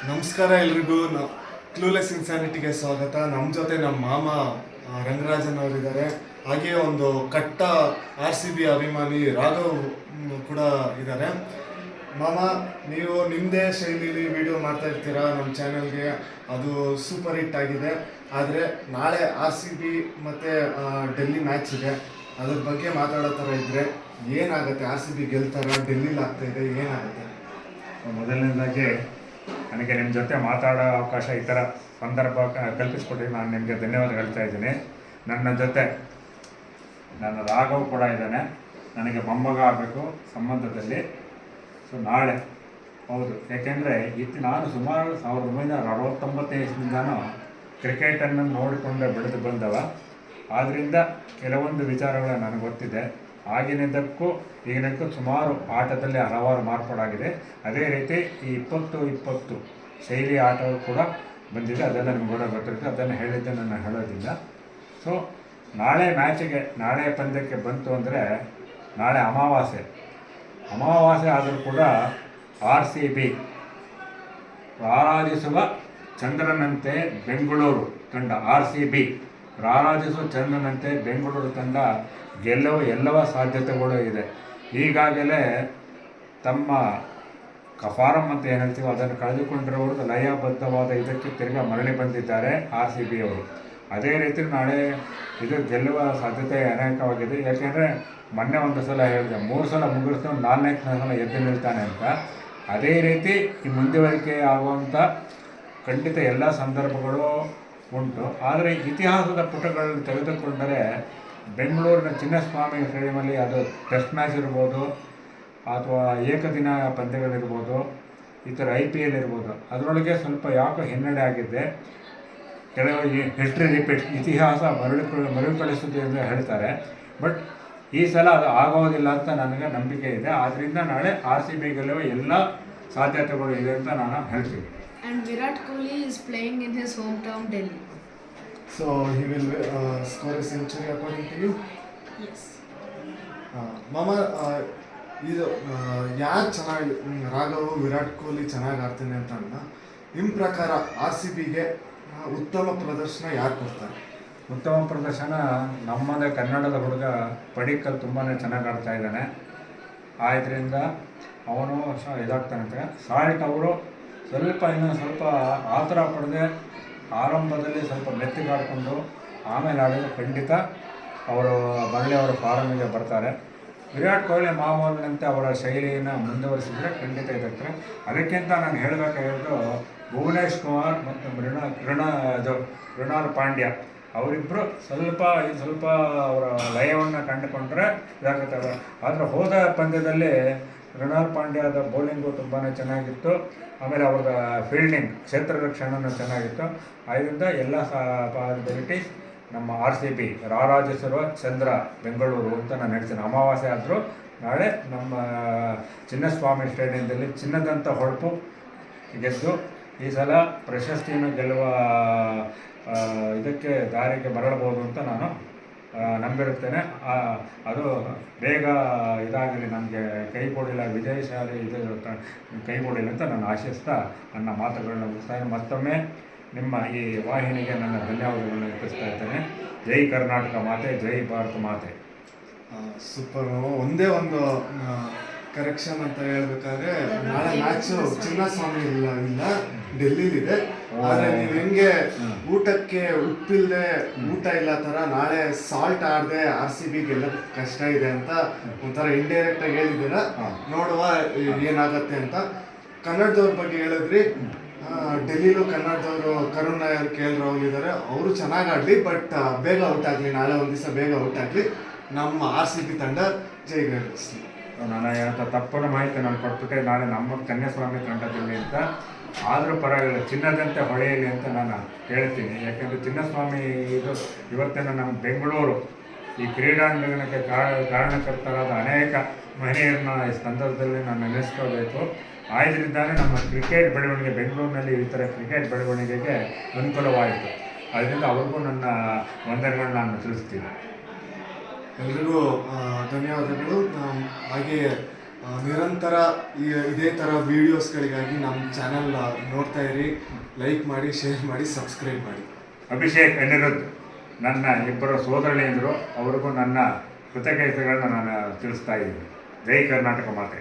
ನಮಸ್ಕಾರ ಎಲ್ರಿಗೂ. ಕ್ಲೂಲೆಸ್ ಇನ್ಸ್ಯಾನಿಟಿಗೆ ಸ್ವಾಗತ. ನಮ್ಮ ಜೊತೆ ನಮ್ಮ ಮಾಮ ರಂಗರಾಜನ್ ಅವರಿದ್ದಾರೆ. ಹಾಗೆ ಒಂದು ಕಟ್ಟ RCB ಅಭಿಮಾನಿ ರಾಘವ್ ಕೂಡ ಇದ್ದಾರೆ. ಮಾಮ, ನೀವು ನಿಮ್ಮದೇ ಶೈಲಿಲಿ ವಿಡಿಯೋ ಮಾಡ್ತಾ ಇರ್ತೀರಾ ನಮ್ಮ ಚಾನೆಲ್ಗೆ, ಅದು ಸೂಪರ್ ಹಿಟ್ ಆಗಿದೆ. ಆದರೆ ನಾಳೆ RCB ಮತ್ತು ಡೆಲ್ಲಿ ಮ್ಯಾಚ್ ಇದೆ, ಅದ್ರ ಬಗ್ಗೆ ಮಾತಾಡೋ ಥರ ಇದ್ದರೆ ಏನಾಗುತ್ತೆ? RCB ಗೆಲ್ತಾರ? ಡೆಲ್ಲಿಲಿ ಆಗ್ತಾಯಿದೆ, ಏನಾಗುತ್ತೆ? ಮೊದಲನೇದಾಗಿ ನನಗೆ ನಿಮ್ಮ ಜೊತೆ ಮಾತಾಡೋ ಅವಕಾಶ, ಈ ಥರ ಸಂದರ್ಭ ಕಲ್ಪಿಸ್ಕೊಟ್ಟಿದ್ದು ನಾನು ನಿಮಗೆ ಧನ್ಯವಾದ ಹೇಳ್ತಾ ಇದ್ದೀನಿ. ನನ್ನ ಜೊತೆ ನನ್ನ ರಾಘವ್ ಕೂಡ ಇದ್ದಾನೆ. ನನಗೆ ಮೊಮ್ಮಗ ಆಗಬೇಕು ಸಂಬಂಧದಲ್ಲಿ. ಸೊ ನಾಳೆ ಹೌದು, ಯಾಕೆಂದರೆ ನಾನು ಸುಮಾರು 1969 ಇಸ್ವಿಯಿಂದನೂ ಕ್ರಿಕೆಟನ್ನು ನೋಡಿಕೊಂಡು ಬೆಳೆದು ಬಂದವ. ಆದ್ದರಿಂದ ಕೆಲವೊಂದು ವಿಚಾರಗಳು ನನಗೆ ಗೊತ್ತಿದೆ. ಆಗಿನಿದ್ದಕ್ಕೂ ಈಗಿನಕ್ಕೂ ಸುಮಾರು ಆಟದಲ್ಲಿ ಹಲವಾರು ಮಾರ್ಪಾಡಾಗಿದೆ. ಅದೇ ರೀತಿ ಈ 20-20 ಶೈಲಿ ಆಟವು ಕೂಡ ಬಂದಿದೆ. ಅದೆಲ್ಲ ನಿಮ್ಗೆ ಕೂಡ ಗೊತ್ತಿರುತ್ತೆ, ಅದನ್ನು ಹೇಳಿದ್ದೆ ನಾನು ಹೇಳೋದಿಲ್ಲ. ಸೊ ನಾಳೆ ನಾಳೆ ಪಂದ್ಯಕ್ಕೆ ಬಂತು ಅಂದರೆ ನಾಳೆ ಅಮಾವಾಸ್ಯೆ ಆದರೂ ಕೂಡ RCB ರಾರಾಜಿಸುವ ಚಂದ್ರನಂತೆ ಬೆಂಗಳೂರು ತಂಡ, RCB ರಾರಾಜಿಸುವ ಚಂದ್ರನಂತೆ ಬೆಂಗಳೂರು ತಂಡ ಗೆಲ್ಲುವ ಎಲ್ಲವ ಸಾಧ್ಯತೆಗಳು ಇದೆ. ಈಗಾಗಲೇ ತಮ್ಮ ಫಾರಂ ಅಂತ ಏನು ಹೇಳ್ತೀವೋ ಅದನ್ನು ಕಳೆದುಕೊಂಡಿರೋರು ಲಯಬದ್ಧವಾದ ಇದಕ್ಕೆ ತಿರುಗಾ ಮರಳಿ ಬಂದಿದ್ದಾರೆ RCB ಅವರು. ಅದೇ ರೀತಿ ನಾಳೆ ಇದು ಗೆಲ್ಲುವ ಸಾಧ್ಯತೆ ಅನೇಕವಾಗಿದೆ. ಯಾಕೆಂದರೆ ಮೊನ್ನೆ ಒಂದು ಸಲ ಹೇಳಿದೆ, 3 ಸಲ ಮುಗಿಸ್ಕೊಂಡು 4ನೇ ಸಲ ಎದ್ದು ನಿಲ್ತಾನೆ ಅಂತ. ಅದೇ ರೀತಿ ಈ ಮುಂದುವರಿಕೆ ಆಗುವಂಥ ಖಂಡಿತ ಎಲ್ಲ ಸಂದರ್ಭಗಳು ಉಂಟು. ಆದರೆ ಇತಿಹಾಸದ ಪುಟಗಳನ್ನು ತೆಗೆದುಕೊಂಡರೆ ಬೆಂಗಳೂರಿನ ಚಿನ್ನಸ್ವಾಮಿ ಸ್ಟೇಡಿಯಮಲ್ಲಿ ಅದು ಟೆಸ್ಟ್ ಮ್ಯಾಚ್ ಇರ್ಬೋದು, ಅಥವಾ ಏಕದಿನ ಪಂದ್ಯಗಳಿರ್ಬೋದು, ಈ ಥರ IPL ಇರ್ಬೋದು, ಅದರೊಳಗೆ ಸ್ವಲ್ಪ ಯಾಕೋ ಹಿನ್ನಡೆ ಆಗಿದ್ದೆ. ಕೆಲವು ಹಿಸ್ಟ್ರಿ ರಿಪೀಟ್, ಇತಿಹಾಸ ಮರುಕಳಿಸುತ್ತೆ ಎಂದು ಹೇಳ್ತಾರೆ. ಬಟ್ ಈ ಸಲ ಅದು ಆಗೋದಿಲ್ಲ ಅಂತ ನನಗೆ ನಂಬಿಕೆ ಇದೆ. ಆದ್ದರಿಂದ ನಾಳೆ RCB ಗೆಲ್ಲುವ ಎಲ್ಲ ಸಾಧ್ಯತೆಗಳು ಇದೆ ಅಂತ ನಾನು ಹೇಳ್ತೀನಿ. And Virat Kohli is playing in his hometown Delhi. So he will score a century according to you? Yes. ಮಾಮ, ಇದು ಯಾರು ಚೆನ್ನಾಗಿ ರಾಘವ್ ವಿರಾಟ್ ಕೊಹ್ಲಿ ಚೆನ್ನಾಗಿ ಆಡ್ತಾನೆ ಅಂತ ನಿಮ್ಮ ಪ್ರಕಾರ RCBಗೆ ಉತ್ತಮ ಪ್ರದರ್ಶನ ಯಾರು ಕೊಡ್ತಾರೆ? ಉತ್ತಮ ಪ್ರದರ್ಶನ ನಮ್ಮದೇ ಕನ್ನಡದ ಹುಡುಗ ಪಡಿಕ್ಕಲ್ ತುಂಬಾ ಚೆನ್ನಾಗಿ ಆಡ್ತಾ ಇದ್ದಾನೆ. ಆದ್ದರಿಂದ ಅವನು ಇದಾಗ್ತಾನೆ ಅಂತ. ಸಾಲ್ಟ್ ಅವರು ಇನ್ನೂ ಸ್ವಲ್ಪ ಆತರ ಪಡೆದೆ ಆರಂಭದಲ್ಲಿ ಸ್ವಲ್ಪ ಮೆತ್ತಿಗಾಡಿಕೊಂಡು ಆಮೇಲೆ ಆಡಿದರೆ ಖಂಡಿತ ಅವರು ಮರಳಿ ಅವರ ಫಾರಮಿಗೆ ಬರ್ತಾರೆ. ವಿರಾಟ್ ಕೊಹ್ಲಿ ಮಾಮೂಲಿನಂತೆ ಅವರ ಶೈಲಿಯನ್ನು ಮುಂದುವರಿಸಿದರೆ ಖಂಡಿತ ಇದಾಗ್ತಾರೆ. ಅದಕ್ಕಿಂತ ನಾನು ಹೇಳಬೇಕಾಗಿರೋದು ಭುವನೇಶ್ ಕುಮಾರ್ ಮತ್ತು ಕೃಣಾಲ್ ಪಾಂಡ್ಯ ಅವರಿಬ್ಬರು ಸ್ವಲ್ಪ ಅವರ ಲಯವನ್ನು ಕಂಡುಕೊಂಡ್ರೆ ಇದಾಗುತ್ತವೆ. ಆದರೆ ಹೋದ ಪಂದ್ಯದಲ್ಲಿ ಕೃಣಾಲ್ ಪಾಂಡ್ಯದ ಬೌಲಿಂಗು ತುಂಬಾ ಚೆನ್ನಾಗಿತ್ತು. ಆಮೇಲೆ ಅವ್ರದ ಫೀಲ್ಡಿಂಗ್, ಕ್ಷೇತ್ರ ರಕ್ಷಣೆಯೂ ಚೆನ್ನಾಗಿತ್ತು. ಆದ್ದರಿಂದ ಎಲ್ಲ ಪಾಸಿಬಿಲಿಟೀಸ್ ನಮ್ಮ RCB ರಾರಾಜಿಸಿರುವ ಚಂದ್ರ ಬೆಂಗಳೂರು ಅಂತ ನಾನು ಹೇಳ್ತೀನಿ. ಅಮಾವಾಸ್ಯೆ ಆದರೂ ನಾಳೆ ನಮ್ಮ ಚಿನ್ನಸ್ವಾಮಿ ಸ್ಟೇಡಿಯಂದಲ್ಲಿ ಚಿನ್ನದಂಥ ಹೊಳಪು ಗೆದ್ದು ಈ ಸಲ ಪ್ರಶಸ್ತಿಯನ್ನು ಗೆಲ್ಲುವ ಇದಕ್ಕೆ ದಾರಿಗೆ ಮರಳಬಹುದು ಅಂತ ನಾನು ನಂಬಿರುತ್ತೇನೆ. ಅದು ಬೇಗ ಇದಾಗಲಿ, ನಮಗೆ ಕೈ ಕೊಡಿಲ್ಲ, ವಿಜಯಶಾಲಿ ಇದು ಕೈ ಕೊಡಿಲ್ಲ ಅಂತ ನಾನು ಆಶಿಸ್ತಾ ನನ್ನ ಮಾತುಗಳನ್ನ ಮುಗಿಸ್ತಾ ಮತ್ತೊಮ್ಮೆ ನಿಮ್ಮ ಈ ವಾಹಿನಿಗೆ ನನ್ನ ಧನ್ಯವಾದಗಳನ್ನು ಅರ್ಪಿಸ್ತಾ ಇದ್ದೇನೆ. ಜೈ ಕರ್ನಾಟಕ ಮಾತೆ, ಜೈ ಭಾರತ ಮಾತೆ. ಸೂಪರ್. ಒಂದೇ ಒಂದು ಕರೆಕ್ಷನ್ ಅಂತ ಹೇಳ್ಬೇಕಾದ್ರೆ, ನಾಳೆ ಮ್ಯಾಚು ಚಿನ್ನಸ್ವಾಮಿ ಇಲ್ಲ ಡೆಲ್ಲಿಲಿದೆ. ಆದರೆ ನೀವು ಹೆಂಗೆ ಊಟಕ್ಕೆ ಉಪ್ಪಿಲ್ಲದೆ ಊಟ ಇಲ್ಲ ಥರ ನಾಳೆ ಸಾಲ್ಟ್ ಆಡದೆ RCB ಗೆಲ್ಲೋದು ಕಷ್ಟ ಇದೆ ಅಂತ ಒಂಥರ ಇಂಡೈರೆಕ್ಟ್ ಆಗಿ ಹೇಳಿದ್ದೀರ. ನೋಡುವ ಏನಾಗತ್ತೆ ಅಂತ. ಕನ್ನಡದವ್ರ ಬಗ್ಗೆ ಹೇಳಿದ್ರಿ. ಡೆಲ್ಲಿಲೂ ಕನ್ನಡದವರು ಕರುಣ್ ನಾಯರ್, KL ರಾಹುಲ್ ಇದ್ದಾರೆ. ಅವರು ಚೆನ್ನಾಗಿ ಆಡಲಿ, ಬಟ್ ಬೇಗ ಔಟ್ ಆಗಲಿ, ನಾಳೆ ಒಂದು ದಿವಸ ಬೇಗ ಔಟ್ ಆಗಲಿ, ನಮ್ಮ RCB ತಂಡ ಜಯಗಳಿಸಲಿ. ನಾನು ಅಂತ ತಪ್ಪನ್ನು ಮಾಹಿತಿ ನಾನು ಕೊಟ್ಬಿಟ್ಟೆ. ನಾಳೆ ನಮ್ಮ ಕನ್ಯಾಸ್ವಾಮಿ ತಂಡದಲ್ಲಿ ಅಂತ ಆದರೂ ಪರವಾಗಿಲ್ಲ, ಚಿನ್ನದಂತೆ ಹೊಳೆಯಲಿ ಅಂತ ನಾನು ಹೇಳ್ತೀನಿ. ಯಾಕೆಂದರೆ ಚಿನ್ನಸ್ವಾಮಿ ಇದು ಇವತ್ತಿನ ನಮ್ಮ ಬೆಂಗಳೂರು ಈ ಕ್ರೀಡಾಂಗಣಕ್ಕೆ ಕಾರಣಕರ್ತರಾದ ಅನೇಕ ಮಹಿಳೆಯರನ್ನ ಈ ಸಂದರ್ಭದಲ್ಲಿ ನಾನು ನೆನೆಸ್ಕೋಬೇಕು. ಆದ್ದರಿಂದಾನೇ ನಮ್ಮ ಕ್ರಿಕೆಟ್ ಬೆಳವಣಿಗೆ, ಬೆಂಗಳೂರಿನಲ್ಲಿ ಈ ಥರ ಕ್ರಿಕೆಟ್ ಬೆಳವಣಿಗೆಗೆ ಅನುಕೂಲವಾಯಿತು. ಅದರಿಂದ ಅವ್ರಿಗೂ ನನ್ನ ವಂದನೆಗಳನ್ನ ನಾನು ತಿಳಿಸ್ತೀನಿ. ಎಲ್ರಿಗೂ ಧನ್ಯವಾದಗಳು. ಹಾಗೆಯೇ ನಿರಂತರ ಇದೇ ಥರ ವೀಡಿಯೋಸ್ಗಳಿಗಾಗಿ ನಮ್ಮ ಚಾನಲ್ ನೋಡ್ತಾ ಇರಿ, ಲೈಕ್ ಮಾಡಿ, ಶೇರ್ ಮಾಡಿ, ಸಬ್ಸ್ಕ್ರೈಬ್ ಮಾಡಿ. ಅಭಿಷೇಕ್ ಅನಿರುದ್ಧ್ ನನ್ನ ಇಬ್ಬರು ಸೋದರಳಿಯಂದರು, ಅವ್ರಿಗೂ ನನ್ನ ಕೃತಜ್ಞತೆಗಳನ್ನ ನಾನು ತಿಳಿಸ್ತಾ ಇದ್ದೀನಿ. ಜೈ ಕರ್ನಾಟಕ ಮಾತೆ.